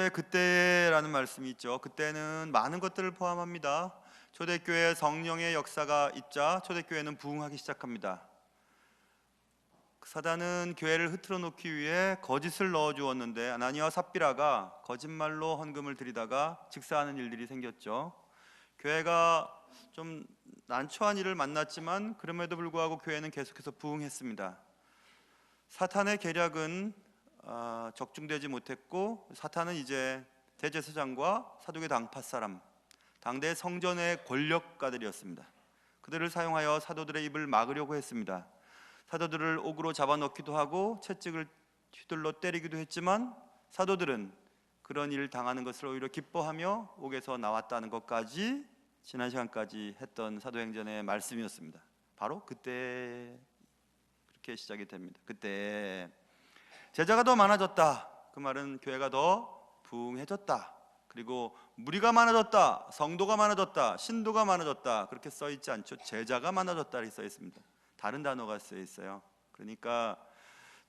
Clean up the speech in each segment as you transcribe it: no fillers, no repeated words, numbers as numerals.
10절에 그때라는 말씀이 있죠. 그때는 많은 것들을 포함합니다. 초대교회 성령의 역사가 있자 초대교회는 부흥하기 시작합니다. 사단은 교회를 흐트러 놓기 위해 거짓을 넣어 주었는데 아나니아와 삽비라가 거짓말로 헌금을 드리다가 직사하는 일들이 생겼죠. 교회가 좀 난처한 일을 만났지만 그럼에도 불구하고 교회는 계속해서 부흥했습니다. 사탄의 계략은 적중되지 못했고, 사탄은 이제 대제사장과 사두개 당파 사람, 당대 성전의 권력가들이었습니다. 그들을 사용하여 사도들의 입을 막으려고 했습니다. 사도들을 옥으로 잡아넣기도 하고 채찍을 휘둘러 때리기도 했지만 사도들은 그런 일을 당하는 것을 오히려 기뻐하며 옥에서 나왔다는 것까지 지난 시간까지 했던 사도행전의 말씀이었습니다. 바로 그때 그렇게 시작이 됩니다. 그때 제자가 더 많아졌다. 그 말은 교회가 더 부흥해졌다. 그리고 무리가 많아졌다, 성도가 많아졌다, 신도가 많아졌다, 그렇게 써 있지 않죠. 제자가 많아졌다 이렇게 써 있습니다. 다른 단어가 써 있어요. 그러니까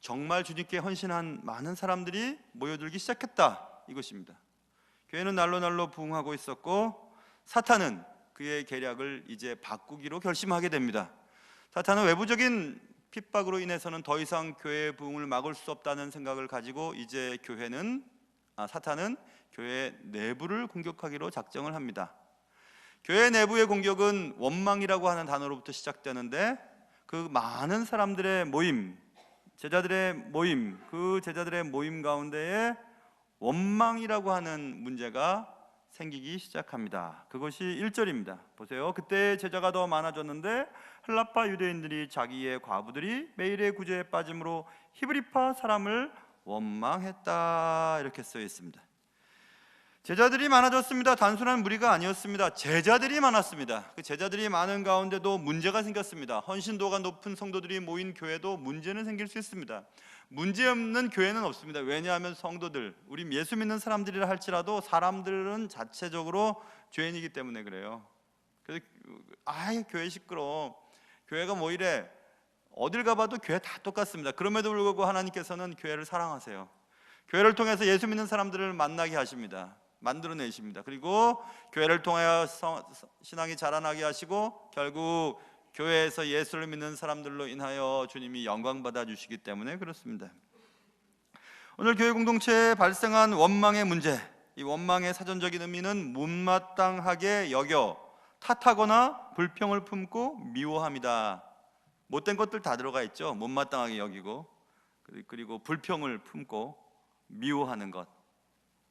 정말 주님께 헌신한 많은 사람들이 모여들기 시작했다 이것입니다. 교회는 날로 부흥하고 있었고, 사탄은 그의 계략을 이제 바꾸기로 결심하게 됩니다. 사탄은 외부적인 핍박으로 인해서는 더 이상 교회의 부흥을 막을 수 없다는 생각을 가지고 이제 사탄은 교회 내부를 공격하기로 작정을 합니다. 교회 내부의 공격은 원망이라고 하는 단어로부터 시작되는데, 그 많은 사람들의 모임, 제자들의 모임, 그 제자들의 모임 가운데에 원망이라고 하는 문제가 생기기 시작합니다. 그것이 1절입니다. 보세요. 그때 제자가 더 많아졌는데 헬라파 유대인들이 자기의 과부들이 매일의 구제에 빠짐으로 히브리파 사람을 원망했다 이렇게 써 있습니다. 제자들이 많아졌습니다. 단순한 무리가 아니었습니다. 제자들이 많았습니다. 그 제자들이 많은 가운데도 문제가 생겼습니다. 헌신도가 높은 성도들이 모인 교회도 문제는 생길 수 있습니다. 문제없는 교회는 없습니다. 왜냐하면 성도들, 우리 예수 믿는 사람들이라 할지라도 사람들은 자체적으로 죄인이기 때문에 그래요. 그래서 교회 시끄러워, 교회가 뭐 이래, 어딜 가봐도 교회 다 똑같습니다. 그럼에도 불구하고 하나님께서는 교회를 사랑하세요. 교회를 통해서 예수 믿는 사람들을 만나게 하십니다. 만들어내십니다. 그리고 교회를 통하여 신앙이 자라나게 하시고 결국 교회에서 예수를 믿는 사람들로 인하여 주님이 영광 받아 주시기 때문에 그렇습니다. 오늘 교회 공동체에 발생한 원망의 문제, 이 원망의 사전적인 의미는 못마땅하게 여겨 탓하거나 불평을 품고 미워합니다. 못된 것들 다 들어가 있죠. 못마땅하게 여기고, 그리고 불평을 품고 미워하는 것,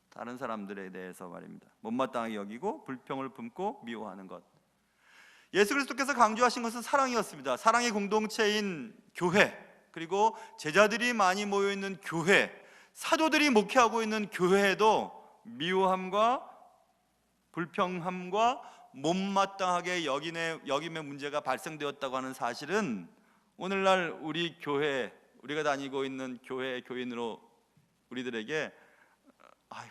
다른 사람들에 대해서 말입니다. 못마땅하게 여기고 불평을 품고 미워하는 것. 예수 그리스도께서 강조하신 것은 사랑이었습니다. 사랑의 공동체인 교회, 그리고 제자들이 많이 모여있는 교회, 사도들이 목회하고 있는 교회에도 미워함과 불평함과 못마땅하게 여김의 문제가 발생되었다고 하는 사실은 오늘날 우리 교회, 우리가 다니고 있는 교회 교인으로 우리들에게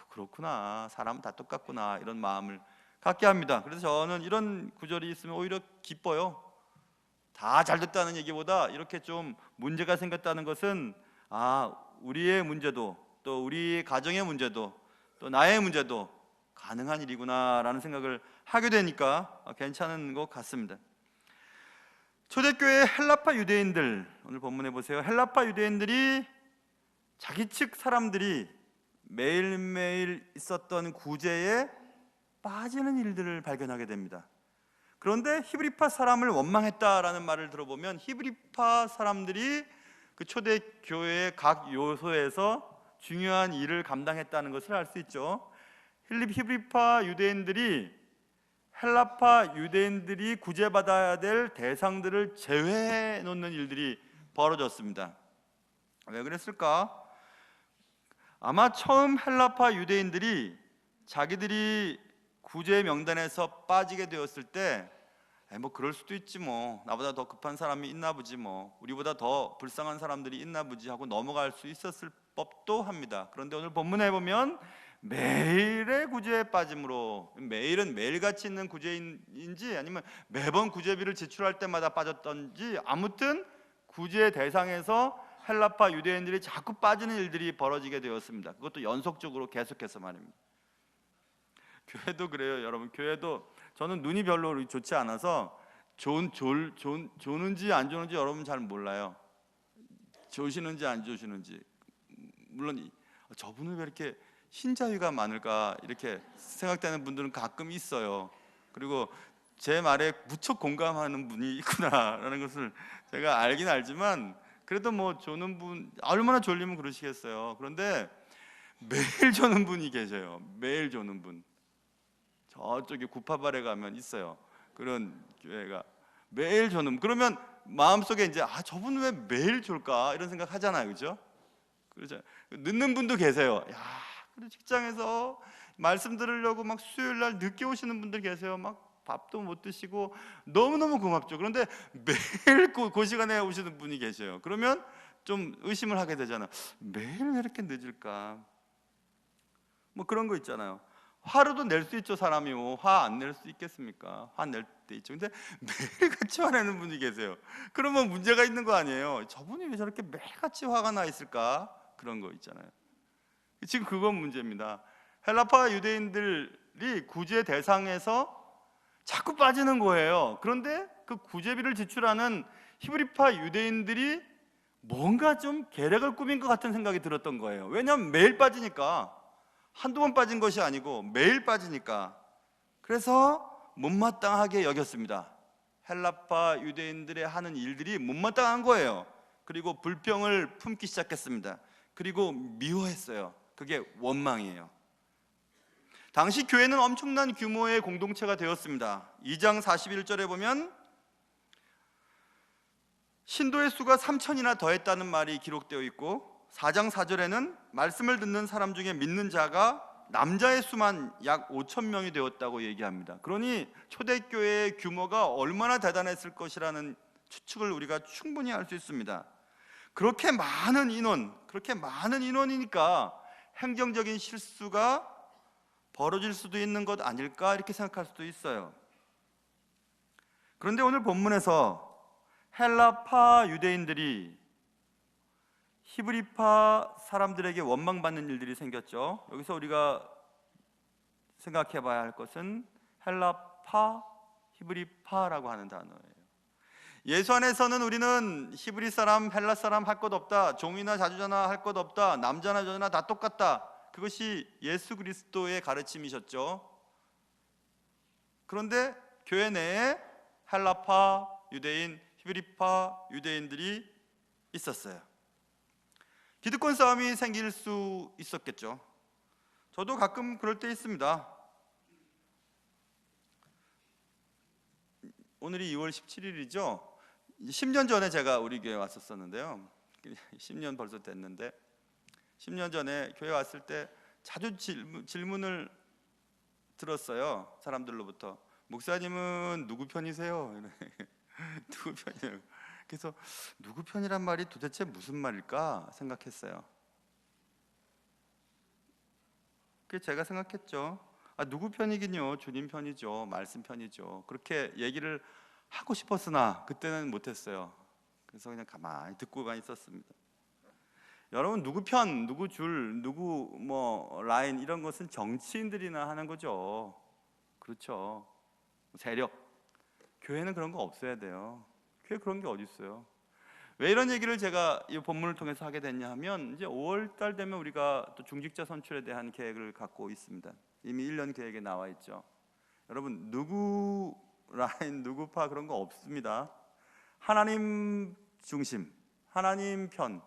그렇구나, 사람은 다 똑같구나, 이런 마음을 갖게 합니다. 그래서 저는 이런 구절이 있으면 오히려 기뻐요. 다 잘됐다는 얘기보다 이렇게 좀 문제가 생겼다는 것은 우리의 문제도, 또 우리 가정의 문제도, 또 나의 문제도 가능한 일이구나 라는 생각을 하게 되니까 괜찮은 것 같습니다. 초대교회 헬라파 유대인들, 오늘 본문에 보세요. 헬라파 유대인들이 자기 측 사람들이 매일매일 있었던 구제에 빠지는 일들을 발견하게 됩니다. 그런데 히브리파 사람을 원망했다라는 말을 들어보면 히브리파 사람들이 그 초대교회의 각 요소에서 중요한 일을 감당했다는 것을 알 수 있죠. 히브리파 유대인들이 헬라파 유대인들이 구제받아야 될 대상들을 제외해 놓는 일들이 벌어졌습니다. 왜 그랬을까? 아마 처음 헬라파 유대인들이 자기들이 구제 명단에서 빠지게 되었을 때 그럴 수도 있지, 나보다 더 급한 사람이 있나 보지, 우리보다 더 불쌍한 사람들이 있나 보지 하고 넘어갈 수 있었을 법도 합니다. 그런데 오늘 본문에 보면 매일의 구제에 빠짐으로, 매일은 매일같이 있는 구제인지 아니면 매번 구제비를 지출할 때마다 빠졌던지, 아무튼 구제 대상에서 헬라파 유대인들이 자꾸 빠지는 일들이 벌어지게 되었습니다. 그것도 연속적으로 계속해서 말입니다. 교회도 그래요, 여러분. 교회도 저는 눈이 별로 좋지 않아서 조는지 안 조는지 여러분 잘 몰라요. 조시는지 안 조시는지. 물론 저분은 왜 이렇게 흰자위가 많을까 이렇게 생각되는 분들은 가끔 있어요. 그리고 제 말에 무척 공감하는 분이 있구나라는 것을 제가 알긴 알지만, 그래도 뭐 조는 분 얼마나 졸리면 그러시겠어요. 그런데 매일 조는 분이 계셔요. 매일 조는 분. 저쪽에 구파발에 가면 있어요. 그런 교회가 매일 조는. 그러면 마음속에 이제 저분 왜 매일 졸까 이런 생각 하잖아요, 그죠? 그렇죠. 늦는 분도 계세요. 그리고 직장에서 말씀 들으려고 막 수요일 날 늦게 오시는 분들 계세요. 막 밥도 못 드시고 너무너무 고맙죠. 그런데 매일 그 시간에 오시는 분이 계셔요. 그러면 좀 의심을 하게 되잖아요. 매일 왜 이렇게 늦을까? 뭐 그런 거 있잖아요. 화로도 낼 수 있죠. 사람이 뭐 화 안 낼 수 있겠습니까? 화 낼 때 있죠. 근데 매일 같이 화내는 분이 계세요. 그러면 문제가 있는 거 아니에요. 저분이 왜 저렇게 매일같이 화가 나 있을까? 그런 거 있잖아요. 지금 그건 문제입니다. 헬라파 유대인들이 구제 대상에서 자꾸 빠지는 거예요. 그런데 그 구제비를 지출하는 히브리파 유대인들이 뭔가 좀 계략을 꾸민 것 같은 생각이 들었던 거예요. 왜냐하면 매일 빠지니까. 한두 번 빠진 것이 아니고 매일 빠지니까. 그래서 못마땅하게 여겼습니다. 헬라파 유대인들의 하는 일들이 못마땅한 거예요. 그리고 불평을 품기 시작했습니다. 그리고 미워했어요. 그게 원망이에요. 당시 교회는 엄청난 규모의 공동체가 되었습니다. 2장 41절에 보면 신도의 수가 3,000이나 더했다는 말이 기록되어 있고, 4장 4절에는 말씀을 듣는 사람 중에 믿는 자가 남자의 수만 약 5,000명이 되었다고 얘기합니다. 그러니 초대교회의 규모가 얼마나 대단했을 것이라는 추측을 우리가 충분히 할 수 있습니다. 그렇게 많은 인원이니까 행정적인 실수가 벌어질 수도 있는 것 아닐까 이렇게 생각할 수도 있어요. 그런데 오늘 본문에서 헬라파 유대인들이 히브리파 사람들에게 원망받는 일들이 생겼죠. 여기서 우리가 생각해 봐야 할 것은 헬라파, 히브리파라고 하는 단어예요. 예수 안에서는 우리는 히브리 사람, 헬라 사람 할 것 없다, 종이나 자주자나 할 것 없다, 남자나 여자나 다 똑같다. 그것이 예수 그리스도의 가르침이셨죠. 그런데 교회 내에 헬라파 유대인, 히브리파 유대인들이 있었어요. 기득권 싸움이 생길 수 있었겠죠. 저도 가끔 그럴 때 있습니다. 오늘이 2월 17일이죠. 10년 전에 제가 우리 교회 왔었었는데요. 10년 벌써 됐는데 10년 전에 교회 왔을 때 자주 질문을 들었어요. 사람들로부터. 목사님은 누구 편이세요? 누구 편이에요? 그래서 누구 편이란 말이 도대체 무슨 말일까 생각했어요. 그래서 제가 생각했죠. 누구 편이긴요. 주님 편이죠. 말씀 편이죠. 그렇게 얘기를 하고 싶었으나 그때는 못했어요. 그래서 그냥 가만히 듣고만 있었습니다. 여러분, 누구 편, 누구 줄, 누구 뭐 라인 이런 것은 정치인들이나 하는 거죠. 그렇죠. 세력. 교회는 그런 거 없어야 돼요. 교회 그런 게 어디 있어요? 왜 이런 얘기를 제가 이 본문을 통해서 하게 됐냐 하면, 이제 5월 달 되면 우리가 또 중직자 선출에 대한 계획을 갖고 있습니다. 이미 1년 계획에 나와 있죠. 여러분, 누구 라인, 누구 파 그런 거 없습니다. 하나님 중심, 하나님 편,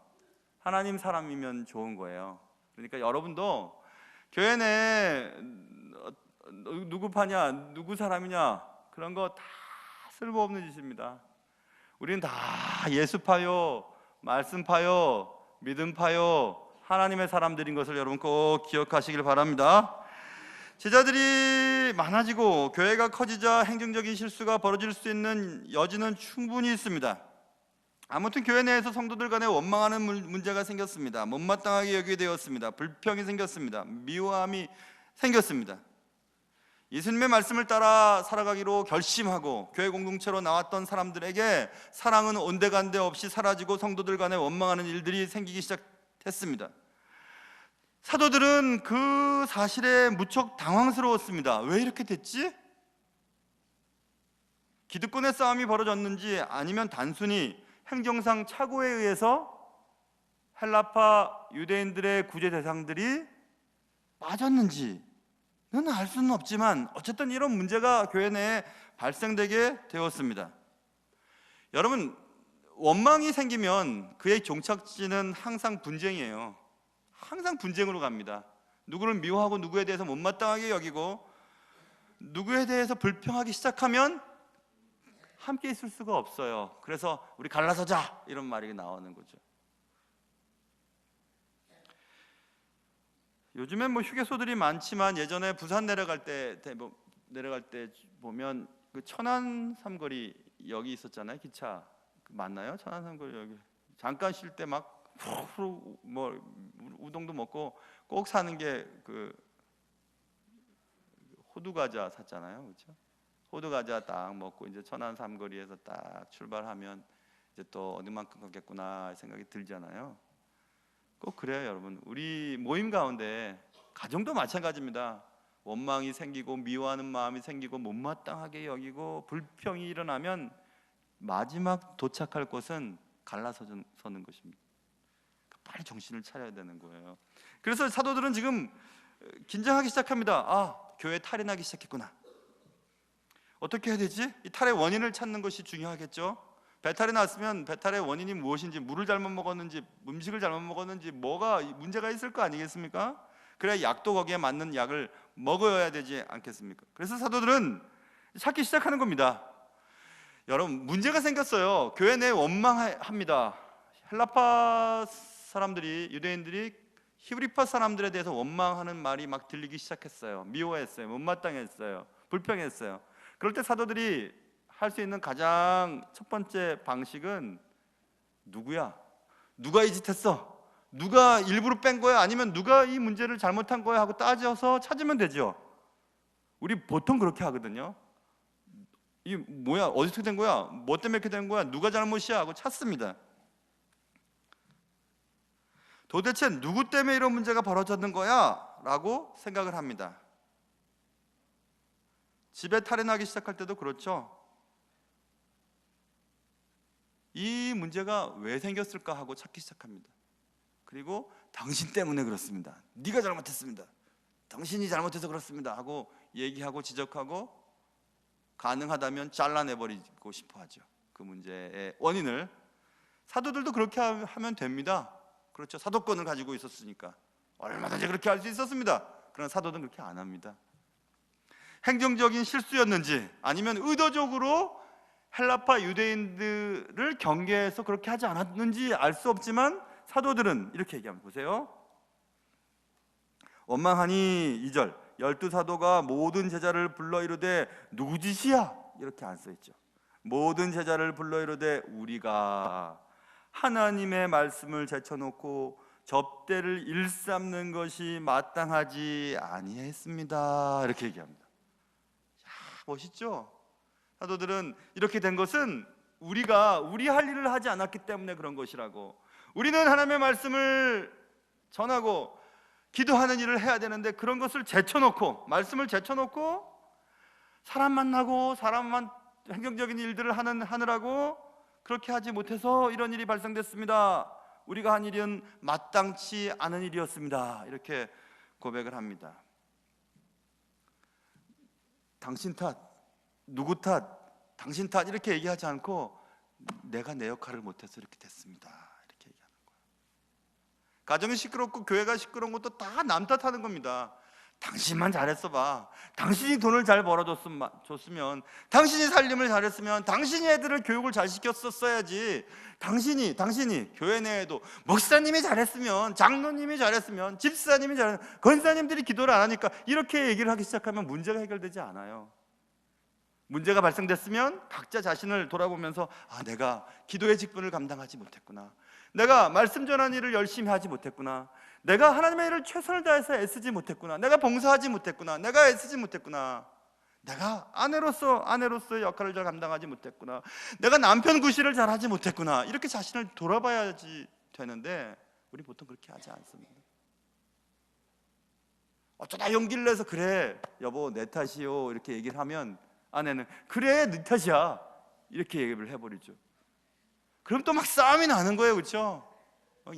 하나님 사람이면 좋은 거예요. 그러니까 여러분도 교회 내에 누구 파냐, 누구 사람이냐 그런 거 다 쓸모없는 짓입니다. 우리는 다 예수파요, 말씀파요, 믿음파요, 하나님의 사람들인 것을 여러분 꼭 기억하시길 바랍니다. 제자들이 많아지고 교회가 커지자 행정적인 실수가 벌어질 수 있는 여지는 충분히 있습니다. 아무튼 교회 내에서 성도들 간에 원망하는 문제가 생겼습니다. 못마땅하게 여기게 되었습니다. 불평이 생겼습니다. 미워함이 생겼습니다. 예수님의 말씀을 따라 살아가기로 결심하고 교회 공동체로 나왔던 사람들에게 사랑은 온데간데 없이 사라지고 성도들 간에 원망하는 일들이 생기기 시작했습니다. 사도들은 그 사실에 무척 당황스러웠습니다. 왜 이렇게 됐지? 기득권의 싸움이 벌어졌는지, 아니면 단순히 행정상 착오에 의해서 헬라파 유대인들의 구제 대상들이 빠졌는지는 알 수는 없지만 어쨌든 이런 문제가 교회 내에 발생되게 되었습니다. 여러분, 원망이 생기면 그의 종착지는 항상 분쟁이에요. 항상 분쟁으로 갑니다. 누구를 미워하고 누구에 대해서 못마땅하게 여기고 누구에 대해서 불평하기 시작하면 함께 있을 수가 없어요. 그래서 우리 갈라서자, 이런 말이 나오는 거죠. 요즘엔 뭐 휴게소들이 많지만 예전에 부산 내려갈 때 보면 그 천안 삼거리 여기 있었잖아요. 기차 맞나요? 천안 삼거리 여기 잠깐 쉴 때 막 뭐 우동도 먹고 꼭 사는 게 그 호두 과자 샀잖아요. 그렇죠? 호두 과자 딱 먹고 이제 천안 삼거리에서 딱 출발하면 이제 또 어디만큼 가겠구나 생각이 들잖아요. 꼭 그래요, 여러분. 우리 모임 가운데 가정도 마찬가지입니다. 원망이 생기고 미워하는 마음이 생기고 못마땅하게 여기고 불평이 일어나면 마지막 도착할 곳은 갈라서는 것입니다. 빨리 정신을 차려야 되는 거예요. 그래서 사도들은 지금 긴장하기 시작합니다. 아, 교회 탈이 나기 시작했구나. 어떻게 해야 되지? 이 탈의 원인을 찾는 것이 중요하겠죠. 배탈이 났으면 배탈의 원인이 무엇인지, 물을 잘못 먹었는지, 음식을 잘못 먹었는지 뭐가 문제가 있을 거 아니겠습니까? 그래야 약도 거기에 맞는 약을 먹어야 되지 않겠습니까? 그래서 사도들은 찾기 시작하는 겁니다. 여러분, 문제가 생겼어요. 교회 내에 원망합니다. 헬라파 사람들이, 유대인들이 히브리파 사람들에 대해서 원망하는 말이 막 들리기 시작했어요. 미워했어요. 못마땅했어요. 불평했어요. 그럴 때 사도들이 할 수 있는 가장 첫 번째 방식은 누구야? 누가 이 짓 했어? 누가 일부러 뺀 거야? 아니면 누가 이 문제를 잘못한 거야? 하고 따져서 찾으면 되죠. 우리 보통 그렇게 하거든요. 이 뭐야? 어디서 된 거야? 뭐 때문에 이렇게 된 거야? 누가 잘못이야? 하고 찾습니다. 도대체 누구 때문에 이런 문제가 벌어졌는 거야? 라고 생각을 합니다. 집에 탈이 나기 시작할 때도 그렇죠. 이 문제가 왜 생겼을까 하고 찾기 시작합니다. 그리고 당신 때문에 그렇습니다. 네가 잘못했습니다. 당신이 잘못해서 그렇습니다 하고 얘기하고 지적하고 가능하다면 잘라내버리고 싶어 하죠. 그 문제의 원인을. 사도들도 그렇게 하면 됩니다. 그렇죠. 사도권을 가지고 있었으니까 얼마든지 그렇게 할 수 있었습니다. 그러나 사도들은 그렇게 안 합니다. 행정적인 실수였는지 아니면 의도적으로 헬라파 유대인들을 경계해서 그렇게 하지 않았는지 알 수 없지만 사도들은 이렇게 얘기합니다. 보세요. 원망하니 2절 12사도가 모든 제자를 불러 이르되 누구 짓이야? 이렇게 안 써있죠. 모든 제자를 불러 이르되 우리가 하나님의 말씀을 제쳐놓고 접대를 일삼는 것이 마땅하지 아니했습니다. 이렇게 얘기합니다. 야, 멋있죠? 사도들은 이렇게 된 것은 우리가 우리 할 일을 하지 않았기 때문에 그런 것이라고. 우리는 하나님의 말씀을 전하고 기도하는 일을 해야 되는데 그런 것을 제쳐놓고, 말씀을 제쳐놓고 사람 만나고 사람만 행정적인 일들을 하느라고 그렇게 하지 못해서 이런 일이 발생됐습니다. 우리가 한 일은 마땅치 않은 일이었습니다. 이렇게 고백을 합니다. 당신 탓, 누구 탓, 당신 탓 이렇게 얘기하지 않고 내가 내 역할을 못해서 이렇게 됐습니다. 이렇게 얘기하는 거예요. 가정이 시끄럽고 교회가 시끄러운 것도 다 남 탓하는 겁니다. 당신만 잘했어 봐. 당신이 돈을 잘 벌어줬으면, 당신이 살림을 잘했으면, 당신이 애들을 교육을 잘 시켰었어야지. 당신이 교회 내에도 목사님이 잘했으면, 장로님이 잘했으면, 집사님이 잘했으면, 권사님들이 기도를 안 하니까 이렇게 얘기를 하기 시작하면 문제가 해결되지 않아요. 문제가 발생됐으면 각자 자신을 돌아보면서 내가 기도의 직분을 감당하지 못했구나, 내가 말씀 전하는 일을 열심히 하지 못했구나, 내가 하나님의 일을 최선을 다해서 애쓰지 못했구나, 내가 봉사하지 못했구나, 내가 애쓰지 못했구나. 내가 아내로서의 역할을 잘 감당하지 못했구나, 내가 남편 구실을 잘 하지 못했구나, 이렇게 자신을 돌아봐야지 되는데 우리 보통 그렇게 하지 않습니다. 어쩌다 용기를 내서 그래 여보 내 탓이요 이렇게 얘기를 하면 아내는 그래 네 탓이야 이렇게 얘기를 해버리죠. 그럼 또 막 싸움이 나는 거예요. 그렇죠?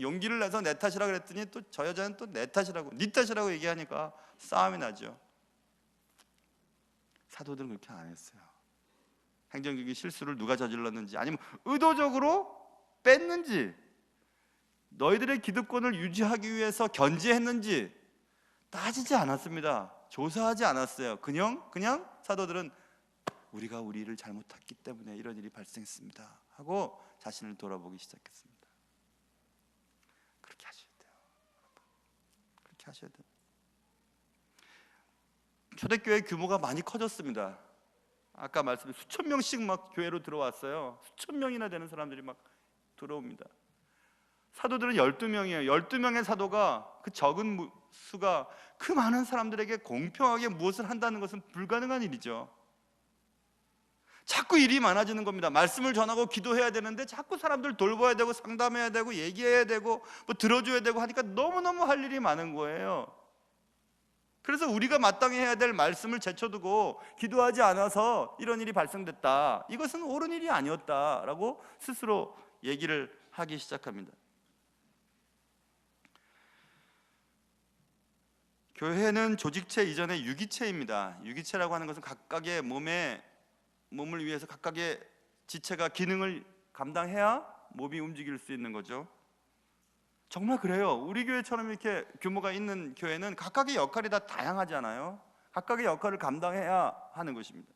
용기를 내서 내 탓이라 그랬더니 또 저 여자는 또 내 탓이라고 네 탓이라고 얘기하니까 싸움이 나죠. 사도들은 그렇게 안 했어요. 행정적인 실수를 누가 저질렀는지 아니면 의도적으로 뺐는지 너희들의 기득권을 유지하기 위해서 견제했는지 따지지 않았습니다. 조사하지 않았어요. 그냥 사도들은 우리가 우리 일을 잘못했기 때문에 이런 일이 발생했습니다 하고 자신을 돌아보기 시작했습니다. 그렇게 하셔야 돼요. 그렇게 하셔야 돼요. 초대교회 규모가 많이 커졌습니다. 아까 말씀드린 수천 명씩 막 교회로 들어왔어요. 수천 명이나 되는 사람들이 막 들어옵니다. 사도들은 12명이에요. 12명의 사도가 그 적은 수가 그 많은 사람들에게 공평하게 무엇을 한다는 것은 불가능한 일이죠. 자꾸 일이 많아지는 겁니다. 말씀을 전하고 기도해야 되는데 자꾸 사람들 돌봐야 되고 상담해야 되고 얘기해야 되고 뭐 들어줘야 되고 하니까 너무너무 할 일이 많은 거예요. 그래서 우리가 마땅히 해야 될 말씀을 제쳐두고 기도하지 않아서 이런 일이 발생됐다, 이것은 옳은 일이 아니었다라고 스스로 얘기를 하기 시작합니다. 교회는 조직체 이전의 유기체입니다. 유기체라고 하는 것은 각각의 몸을 위해서 각각의 지체가 기능을 감당해야 몸이 움직일 수 있는 거죠. 정말 그래요. 우리 교회처럼 이렇게 규모가 있는 교회는 각각의 역할이 다 다양하잖아요. 각각의 역할을 감당해야 하는 것입니다.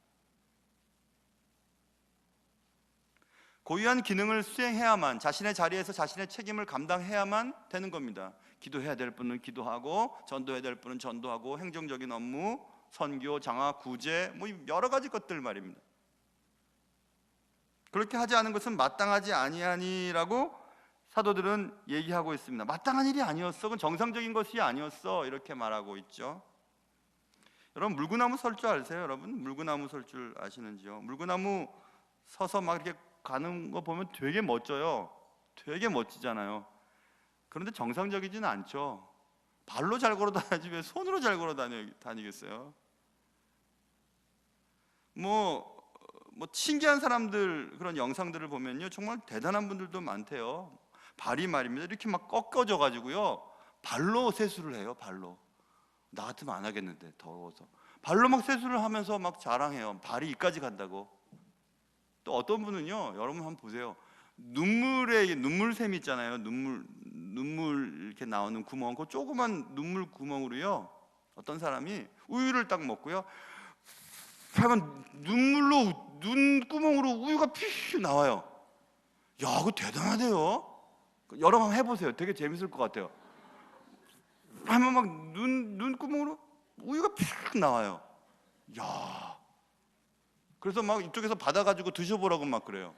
고유한 기능을 수행해야만, 자신의 자리에서 자신의 책임을 감당해야만 되는 겁니다. 기도해야 될 분은 기도하고, 전도해야 될 분은 전도하고, 행정적인 업무, 선교, 장학, 구제, 뭐 여러 가지 것들 말입니다. 그렇게 하지 않은 것은 마땅하지 아니하니라고 사도들은 얘기하고 있습니다. 마땅한 일이 아니었어, 그건 정상적인 것이 아니었어, 이렇게 말하고 있죠. 여러분 물구나무 설 줄 아세요? 여러분 물구나무 설 줄 아시는지요? 물구나무 서서 막 이렇게 가는 거 보면 되게 멋져요. 되게 멋지잖아요. 그런데 정상적이지는 않죠. 발로 잘 걸어 다니지 왜 손으로 잘 걸어 다니겠어요? 뭐 신기한 사람들 그런 영상들을 보면요 정말 대단한 분들도 많대요. 발이 말입니다 이렇게 막 꺾어져 가지고요 발로 세수를 해요. 발로. 나 같으면 안 하겠는데 더워서 발로 막 세수를 하면서 막 자랑해요. 발이 이까지 간다고. 또 어떤 분은요 여러분 한번 보세요. 눈물샘 있잖아요. 눈물 이렇게 나오는 구멍, 그 조그만 눈물 구멍으로요 어떤 사람이 우유를 딱 먹고요 하면 눈물로 눈구멍으로 우유가 피 나와요. 야, 그거 대단하대요. 여러 번 해보세요. 되게 재밌을 것 같아요. 하면 막 눈구멍으로 우유가 피 나와요. 야, 그래서 막 이쪽에서 받아가지고 드셔보라고 막 그래요.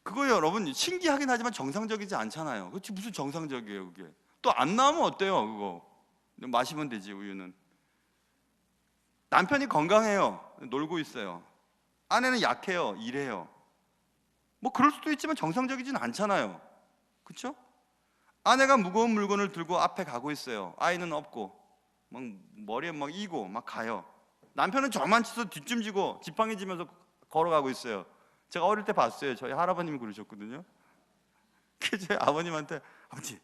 그거 여러분 신기하긴 하지만 정상적이지 않잖아요. 그치 무슨 정상적이에요 그게. 또 안 나오면 어때요 그거. 마시면 되지 우유는. 남편이 건강해요. 놀고 있어요. 아내는 약해요. 일해요. 뭐 그럴 수도 있지만 정상적이진 않잖아요. 그렇죠? 아내가 무거운 물건을 들고 앞에 가고 있어요. 아이는 없고 막 머리에 막 이고 막 가요. 남편은 저만 치서 뒷짐 지고 지팡이 지면서 걸어가고 있어요. 제가 어릴 때 봤어요. 저희 할아버님이 그러셨거든요. 그래서 제 아버님한테 아버지,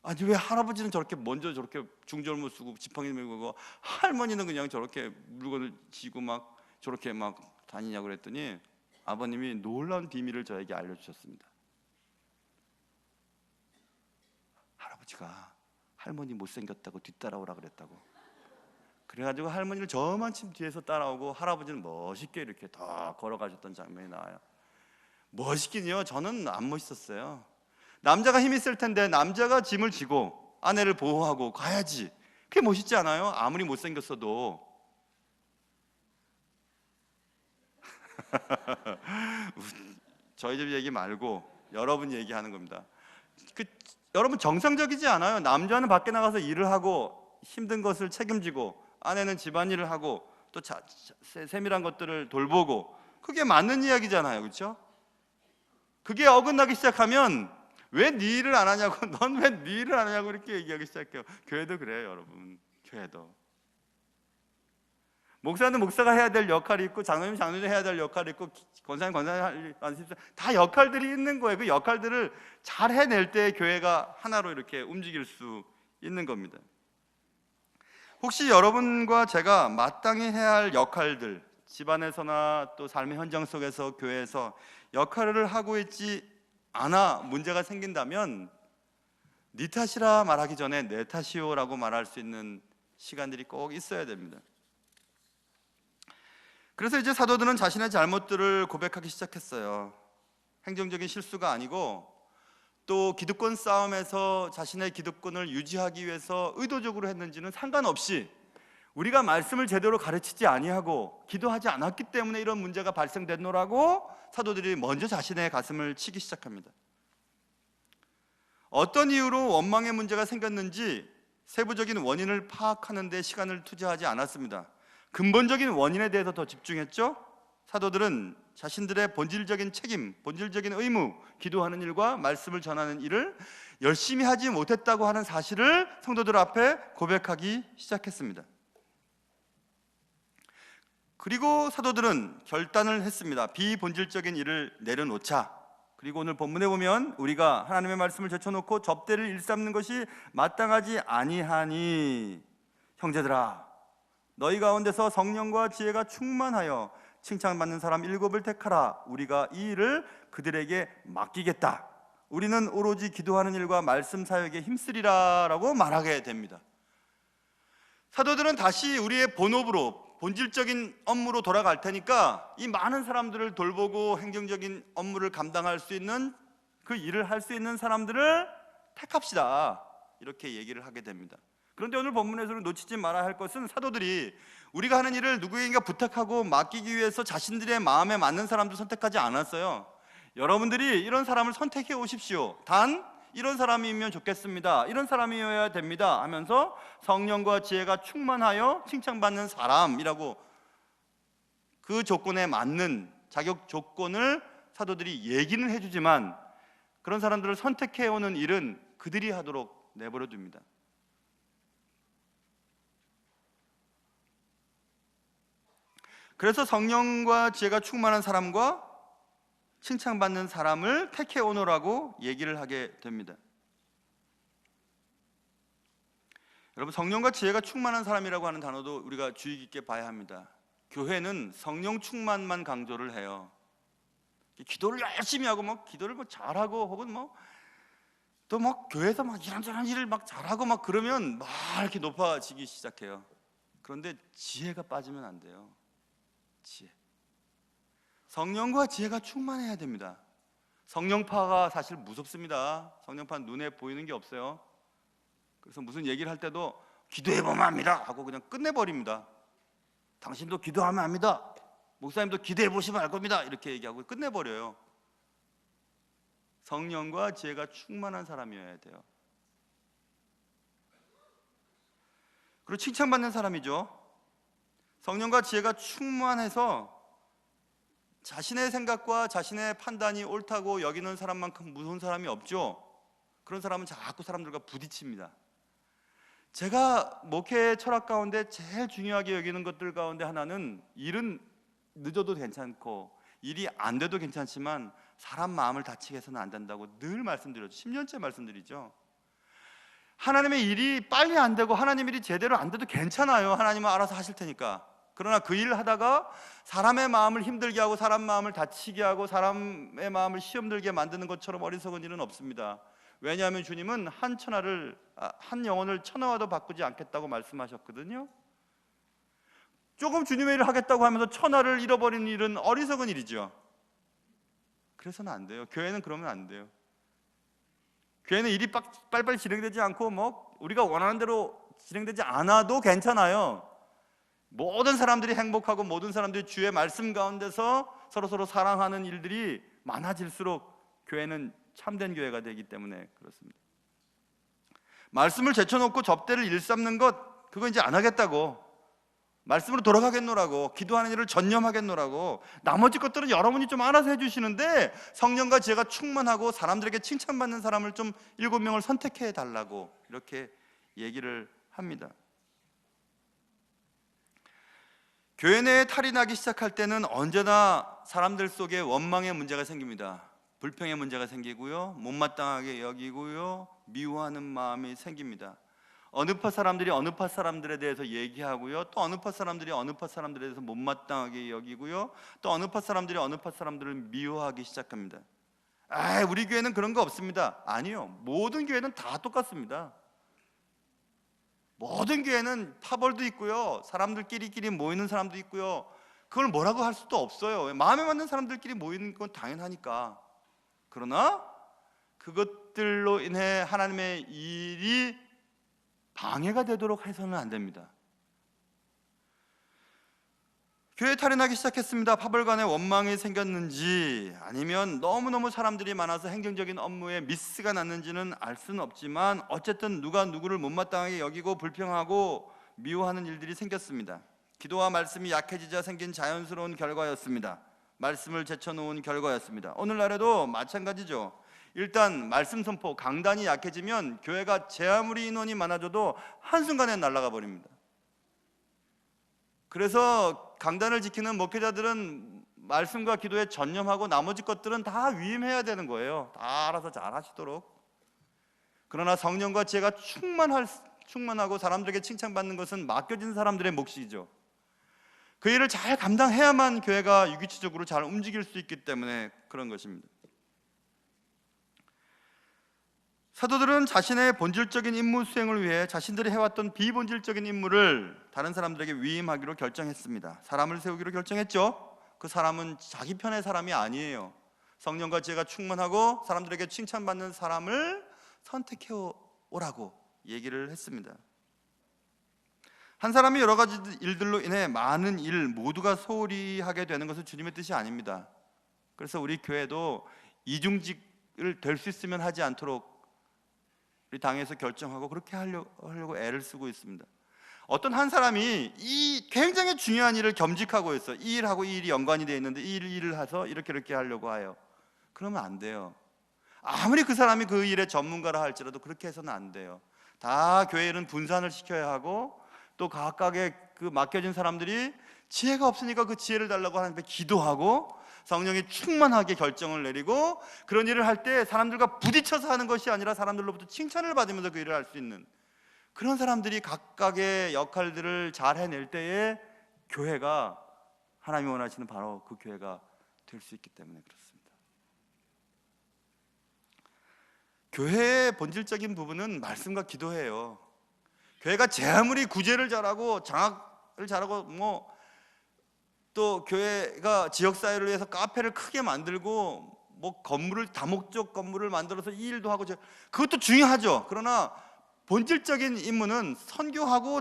아니 왜 할아버지는 저렇게 먼저 저렇게 중절모 쓰고 지팡이 메고 할머니는 그냥 저렇게 물건을 지고 막 저렇게 막 다니냐고 그랬더니 아버님이 놀라운 비밀을 저에게 알려주셨습니다. 할아버지가 할머니 못생겼다고 뒤따라오라 그랬다고. 그래가지고 할머니를 저만큼 뒤에서 따라오고 할아버지는 멋있게 이렇게 더 걸어가셨던 장면이 나와요. 멋있긴요. 저는 안 멋있었어요. 남자가 힘이 쓸 텐데 남자가 짐을 지고 아내를 보호하고 가야지. 그게 멋있지 않아요? 아무리 못생겼어도. 저희 집 얘기 말고 여러분 얘기하는 겁니다. 여러분 정상적이지 않아요? 남자는 밖에 나가서 일을 하고 힘든 것을 책임지고 아내는 집안일을 하고 또 세밀한 것들을 돌보고, 그게 맞는 이야기잖아요. 그렇죠? 그게 어긋나기 시작하면 왜 네 일을 안 하냐고, 넌 왜 네 일을 안 하냐고 이렇게 얘기하기 시작해요. 교회도 그래요, 여러분. 교회도. 목사는 목사가 해야 될 역할이 있고, 장로님 장로님 해야 될 역할이 있고, 권사님 권사님 다 역할들이 있는 거예요. 그 역할들을 잘 해낼 때 교회가 하나로 이렇게 움직일 수 있는 겁니다. 혹시 여러분과 제가 마땅히 해야 할 역할들, 집안에서나 또 삶의 현장 속에서 교회에서 역할을 하고 있지 않아 문제가 생긴다면, 네 탓이라 말하기 전에 내 탓이요라고 말할 수 있는 시간들이 꼭 있어야 됩니다. 그래서 이제 사도들은 자신의 잘못들을 고백하기 시작했어요. 행정적인 실수가 아니고, 또 기득권 싸움에서 자신의 기득권을 유지하기 위해서 의도적으로 했는지는 상관없이 우리가 말씀을 제대로 가르치지 아니하고 기도하지 않았기 때문에 이런 문제가 발생됐노라고 사도들이 먼저 자신의 가슴을 치기 시작합니다. 어떤 이유로 원망의 문제가 생겼는지 세부적인 원인을 파악하는 데 시간을 투자하지 않았습니다. 근본적인 원인에 대해서 더 집중했죠. 사도들은 자신들의 본질적인 책임, 본질적인 의무, 기도하는 일과 말씀을 전하는 일을 열심히 하지 못했다고 하는 사실을 성도들 앞에 고백하기 시작했습니다. 그리고 사도들은 결단을 했습니다. 비본질적인 일을 내려놓자. 그리고 오늘 본문에 보면 우리가 하나님의 말씀을 제쳐놓고 접대를 일삼는 것이 마땅하지 아니하니, 형제들아, 너희 가운데서 성령과 지혜가 충만하여 칭찬받는 사람 7을 택하라. 우리가 이 일을 그들에게 맡기겠다. 우리는 오로지 기도하는 일과 말씀 사역에 힘쓰리라 라고 말하게 됩니다. 사도들은 다시 우리의 본업으로, 본질적인 업무로 돌아갈 테니까 이 많은 사람들을 돌보고 행정적인 업무를 감당할 수 있는, 그 일을 할 수 있는 사람들을 택합시다, 이렇게 얘기를 하게 됩니다. 그런데 오늘 본문에서는 놓치지 말아야 할 것은, 사도들이 우리가 하는 일을 누구에게 부탁하고 맡기기 위해서 자신들의 마음에 맞는 사람도 선택하지 않았어요. 여러분들이 이런 사람을 선택해 오십시오. 단 이런 사람이면 좋겠습니다, 이런 사람이어야 됩니다 하면서 성령과 지혜가 충만하여 칭찬받는 사람이라고 그 조건에 맞는 자격 조건을 사도들이 얘기는 해주지만, 그런 사람들을 선택해 오는 일은 그들이 하도록 내버려 둡니다. 그래서 성령과 지혜가 충만한 사람과 칭찬받는 사람을 택해 오너라고 얘기를 하게 됩니다. 여러분, 성령과 지혜가 충만한 사람이라고 하는 단어도 우리가 주의 깊게 봐야 합니다. 교회는 성령 충만만 강조를 해요. 기도를 열심히 하고 기도를 잘하고, 혹은 또 교회에서 이런저런 일을 잘하고 그러면 이렇게 높아지기 시작해요. 그런데 지혜가 빠지면 안 돼요. 지혜. 성령과 지혜가 충만해야 됩니다. 성령파가 사실 무섭습니다. 성령파는 눈에 보이는 게 없어요. 그래서 무슨 얘기를 할 때도 기도해보면 압니다 하고 그냥 끝내버립니다. 당신도 기도하면 압니다, 목사님도 기도해보시면 알 겁니다, 이렇게 얘기하고 끝내버려요. 성령과 지혜가 충만한 사람이어야 돼요. 그리고 칭찬받는 사람이죠. 성령과 지혜가 충만해서 자신의 생각과 자신의 판단이 옳다고 여기는 사람만큼 무서운 사람이 없죠. 그런 사람은 자꾸 사람들과 부딪힙니다. 제가 목회 철학 가운데 제일 중요하게 여기는 것들 가운데 하나는, 일은 늦어도 괜찮고 일이 안 돼도 괜찮지만 사람 마음을 다치게 해서는 안 된다고 늘 말씀드렸죠. 10년째 말씀드리죠. 하나님의 일이 빨리 안 되고 하나님 일이 제대로 안 돼도 괜찮아요. 하나님은 알아서 하실 테니까. 그러나 그 일을 하다가 사람의 마음을 힘들게 하고 사람 마음을 다치게 하고 사람의 마음을 시험 들게 만드는 것처럼 어리석은 일은 없습니다. 왜냐하면 주님은 한 영혼을 천하와도 바꾸지 않겠다고 말씀하셨거든요. 조금 주님의 일을 하겠다고 하면서 천하를 잃어버리는 일은 어리석은 일이죠. 그래서는 안 돼요. 교회는 그러면 안 돼요. 교회는 일이 빨리빨리 진행되지 않고 우리가 원하는 대로 진행되지 않아도 괜찮아요. 모든 사람들이 행복하고 모든 사람들이 주의 말씀 가운데서 서로 사랑하는 일들이 많아질수록 교회는 참된 교회가 되기 때문에 그렇습니다. 말씀을 제쳐놓고 접대를 일삼는 것, 그거 이제 안 하겠다고, 말씀으로 돌아가겠노라고, 기도하는 일을 전념하겠노라고, 나머지 것들은 여러분이 좀 알아서 해주시는데 성령과 지혜가 충만하고 사람들에게 칭찬받는 사람을 좀 7명을 선택해 달라고 이렇게 얘기를 합니다. 교회 내에 탈이 나기 시작할 때는 언제나 사람들 속에 원망의 문제가 생깁니다. 불평의 문제가 생기고요, 못마땅하게 여기고요, 미워하는 마음이 생깁니다. 어느 파 사람들이 어느 파 사람들에 대해서 얘기하고요, 또 어느 파 사람들이 어느 파 사람들에 대해서 못마땅하게 여기고요, 또 어느 파 사람들이 어느 파 사람들을 미워하기 시작합니다. 우리 교회는 그런 거 없습니다. 아니요, 모든 교회는 다 똑같습니다. 모든 교회는 파벌도 있고요, 사람들끼리 모이는 사람도 있고요, 그걸 뭐라고 할 수도 없어요. 마음에 맞는 사람들끼리 모이는 건 당연하니까. 그러나 그것들로 인해 하나님의 일이 방해가 되도록 해서는 안 됩니다. 교회 탈이 나기 시작했습니다. 파벌간에 원망이 생겼는지 아니면 너무너무 사람들이 많아서 행정적인 업무에 미스가 났는지는 알 수는 없지만 어쨌든 누가 누구를 못마땅하게 여기고 불평하고 미워하는 일들이 생겼습니다. 기도와 말씀이 약해지자 생긴 자연스러운 결과였습니다. 말씀을 제쳐놓은 결과였습니다. 오늘날에도 마찬가지죠. 일단 말씀 선포, 강단이 약해지면 교회가 제 아무리 인원이 많아져도 한순간에 날아가 버립니다. 그래서 강단을 지키는 목회자들은 말씀과 기도에 전념하고 나머지 것들은 다 위임해야 되는 거예요. 다 알아서 잘 하시도록. 그러나 성령과 지혜가 충만하고 사람들에게 칭찬받는 것은 맡겨진 사람들의 몫이죠. 그 일을 잘 감당해야만 교회가 유기체적으로 잘 움직일 수 있기 때문에 그런 것입니다. 사도들은 자신의 본질적인 임무 수행을 위해 자신들이 해왔던 비본질적인 임무를 다른 사람들에게 위임하기로 결정했습니다. 사람을 세우기로 결정했죠. 그 사람은 자기 편의 사람이 아니에요. 성령과 지혜가 충만하고 사람들에게 칭찬받는 사람을 선택해 오라고 얘기를 했습니다. 한 사람이 여러 가지 일들로 인해 많은 일 모두가 소홀히 하게 되는 것은 주님의 뜻이 아닙니다. 그래서 우리 교회도 이중직을 될 수 있으면 하지 않도록 우리 당에서 결정하고 그렇게 하려고 애를 쓰고 있습니다. 어떤 한 사람이 이 굉장히 중요한 일을 겸직하고 있어. 이 일하고 이 일이 연관이 되어 있는데 이 일을 해서 이렇게 하려고 해요. 그러면 안 돼요. 아무리 그 사람이 그 일의 전문가라 할지라도 그렇게 해서는 안 돼요. 다 교회 일은 분산을 시켜야 하고 또 각각의 그 맡겨진 사람들이 지혜가 없으니까 그 지혜를 달라고 하나님께 기도하고 성령이 충만하게 결정을 내리고 그런 일을 할 때 사람들과 부딪혀서 하는 것이 아니라 사람들로부터 칭찬을 받으면서 그 일을 할 수 있는 그런 사람들이 각각의 역할들을 잘 해낼 때에 교회가 하나님이 원하시는 바로 그 교회가 될 수 있기 때문에 그렇습니다. 교회의 본질적인 부분은 말씀과 기도예요. 교회가 제 아무리 구제를 잘하고 장학을 잘하고 또 교회가 지역사회를 위해서 카페를 크게 만들고 다목적 건물을 만들어서 이 일도 하고 그것도 중요하죠. 그러나 본질적인 임무는 선교하고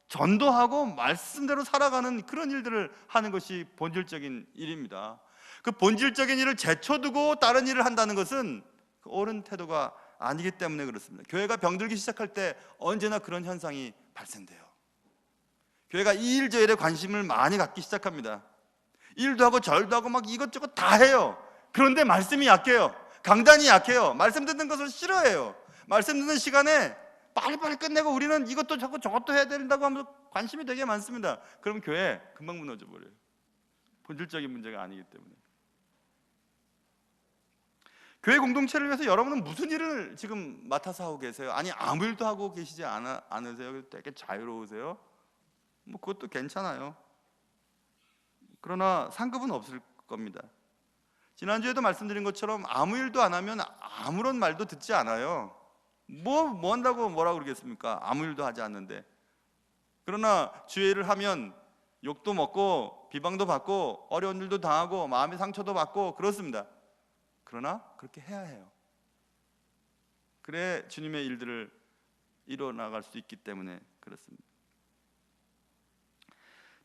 전도하고 말씀대로 살아가는 그런 일들을 하는 것이 본질적인 일입니다. 그 본질적인 일을 제쳐두고 다른 일을 한다는 것은 옳은 태도가 아니기 때문에 그렇습니다. 교회가 병들기 시작할 때 언제나 그런 현상이 발생돼요. 교회가 이 일 저 일에 관심을 많이 갖기 시작합니다. 일도 하고 절도 하고 막 이것저것 다 해요. 그런데 말씀이 약해요. 강단이 약해요. 말씀 듣는 것을 싫어해요. 말씀 듣는 시간에 빨리빨리 끝내고 우리는 이것도 자꾸 저것도 해야 된다고 하면서 관심이 되게 많습니다. 그럼 교회 금방 무너져 버려요. 본질적인 문제가 아니기 때문에. 교회 공동체를 위해서 여러분은 무슨 일을 지금 맡아서 하고 계세요? 아니 아무 일도 하고 계시지 않으세요? 되게 자유로우세요? 그것도 괜찮아요. 그러나 상급은 없을 겁니다. 지난주에도 말씀드린 것처럼 아무 일도 안 하면 아무런 말도 듣지 않아요. 뭐 한다고 뭐라고 그러겠습니까? 아무 일도 하지 않는데. 그러나 주의 일을 하면 욕도 먹고 비방도 받고 어려운 일도 당하고 마음의 상처도 받고 그렇습니다. 그러나 그렇게 해야 해요. 그래 주님의 일들을 이뤄나갈 수 있기 때문에 그렇습니다.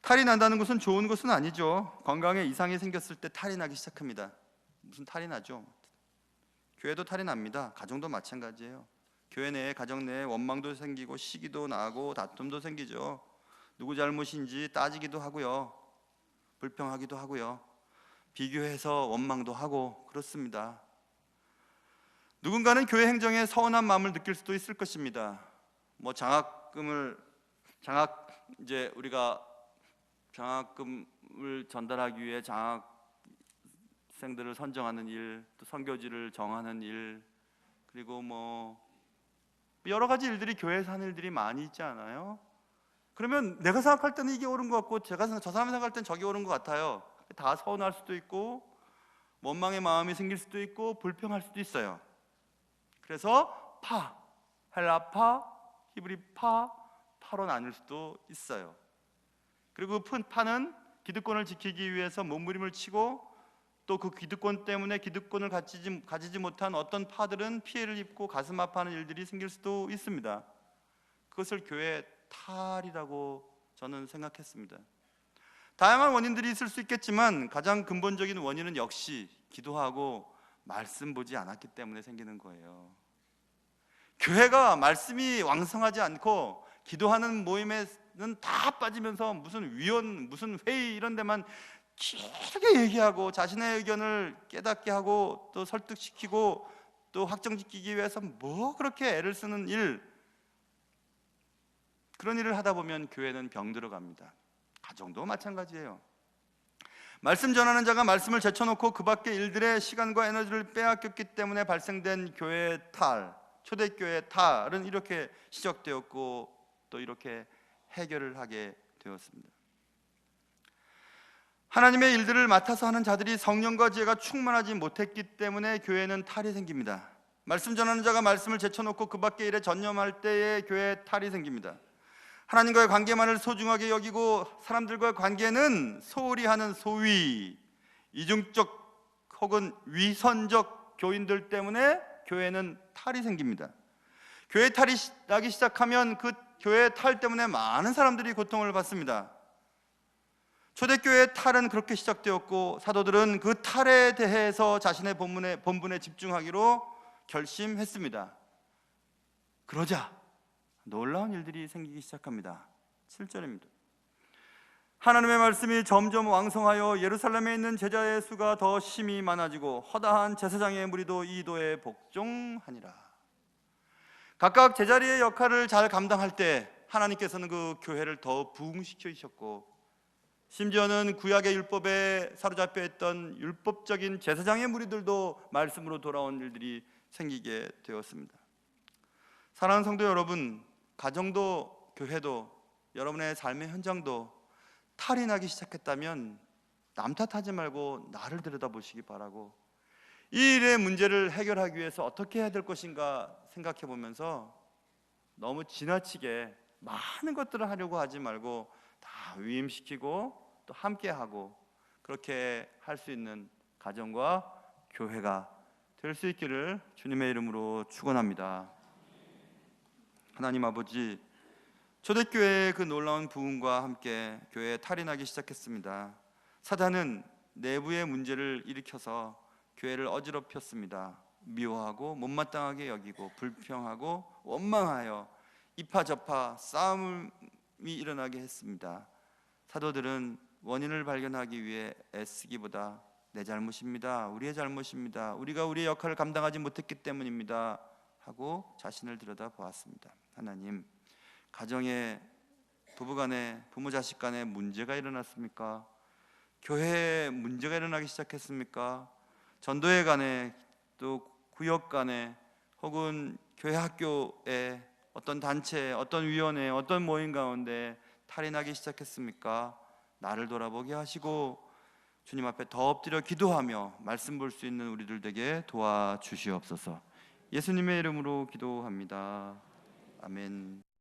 탈이 난다는 것은 좋은 것은 아니죠. 건강에 이상이 생겼을 때 탈이 나기 시작합니다. 무슨 탈이 나죠? 교회도 탈이 납니다. 가정도 마찬가지예요. 교회 내에 가정 내에 원망도 생기고 시기도 나고 다툼도 생기죠. 누구 잘못인지 따지기도 하고요, 불평하기도 하고요, 비교해서 원망도 하고 그렇습니다. 누군가는 교회 행정에 서운한 마음을 느낄 수도 있을 것입니다. 우리가 장학금을 전달하기 위해 장학생들을 선정하는 일, 또 선교지를 정하는 일, 그리고 여러 가지 일들이 교회에서 하는 일들이 많이 있지 않아요? 그러면 내가 생각할 때는 이게 옳은 것 같고 저 사람이 생각할 때는 저게 옳은 것 같아요. 다 서운할 수도 있고 원망의 마음이 생길 수도 있고 불평할 수도 있어요. 그래서 헬라파, 히브리파로 나뉠 수도 있어요. 그리고 파는 기득권을 지키기 위해서 몸부림을 치고, 또 그 기득권 때문에 기득권을 가지지 못한 어떤 파들은 피해를 입고 가슴 아파하는 일들이 생길 수도 있습니다. 그것을 교회 탈이라고 저는 생각했습니다. 다양한 원인들이 있을 수 있겠지만 가장 근본적인 원인은 역시 기도하고 말씀 보지 않았기 때문에 생기는 거예요. 교회가 말씀이 왕성하지 않고 기도하는 모임에는 다 빠지면서 무슨 위원, 무슨 회의 이런 데만 길게 얘기하고 자신의 의견을 깨닫게 하고 또 설득시키고 또 확정지키기 위해서 그렇게 애를 쓰는 그런 일을 하다 보면 교회는 병들어갑니다. 가정도 마찬가지예요. 말씀 전하는 자가 말씀을 제쳐놓고 그 밖의 일들에 시간과 에너지를 빼앗겼기 때문에 발생된 교회의 탈, 초대교회의 탈은 이렇게 시작되었고 또 이렇게 해결을 하게 되었습니다. 하나님의 일들을 맡아서 하는 자들이 성령과 지혜가 충만하지 못했기 때문에 교회는 탈이 생깁니다. 말씀 전하는 자가 말씀을 제쳐놓고 그 밖의 일에 전념할 때에 교회에 탈이 생깁니다. 하나님과의 관계만을 소중하게 여기고 사람들과의 관계는 소홀히 하는 소위 이중적 혹은 위선적 교인들 때문에 교회는 탈이 생깁니다. 교회 탈이 나기 시작하면 그 교회 탈 때문에 많은 사람들이 고통을 받습니다. 초대교회의 탈은 그렇게 시작되었고 사도들은 그 탈에 대해서 자신의 본분에 집중하기로 결심했습니다. 그러자 놀라운 일들이 생기기 시작합니다. 7절입니다. 하나님의 말씀이 점점 왕성하여 예루살렘에 있는 제자의 수가 더 심히 많아지고 허다한 제사장의 무리도 이 도에 복종하니라. 각각 제자리의 역할을 잘 감당할 때 하나님께서는 그 교회를 더 부흥시키셨고, 심지어는 구약의 율법에 사로잡혀 있던 율법적인 제사장의 무리들도 말씀으로 돌아온 일들이 생기게 되었습니다. 사랑하는 성도 여러분, 가정도 교회도 여러분의 삶의 현장도 탈이 나기 시작했다면 남 탓하지 말고 나를 들여다보시기 바라고, 이 일의 문제를 해결하기 위해서 어떻게 해야 될 것인가 생각해 보면서 너무 지나치게 많은 것들을 하려고 하지 말고 다 위임시키고 또 함께하고 그렇게 할 수 있는 가정과 교회가 될 수 있기를 주님의 이름으로 축원합니다. 하나님 아버지, 초대교회의 그 놀라운 부흥과 함께 교회에 탈이 나기 시작했습니다. 사단은 내부의 문제를 일으켜서 교회를 어지럽혔습니다. 미워하고 못마땅하게 여기고 불평하고 원망하여 이파저파 싸움이 일어나게 했습니다. 사도들은 원인을 발견하기 위해 애쓰기보다 내 잘못입니다, 우리의 잘못입니다, 우리가 우리의 역할을 감당하지 못했기 때문입니다 하고 자신을 들여다보았습니다. 하나님, 가정에 부부간에 부모 자식 간에 문제가 일어났습니까? 교회에 문제가 일어나기 시작했습니까? 전도회 간에 또 구역 간에 혹은 교회 학교에 어떤 단체, 어떤 위원회, 어떤 모임 가운데 탈이 나기 시작했습니까? 나를 돌아보게 하시고 주님 앞에 더 엎드려 기도하며 말씀 볼 수 있는 우리들 되게 도와주시옵소서. 예수님의 이름으로 기도합니다. 아멘.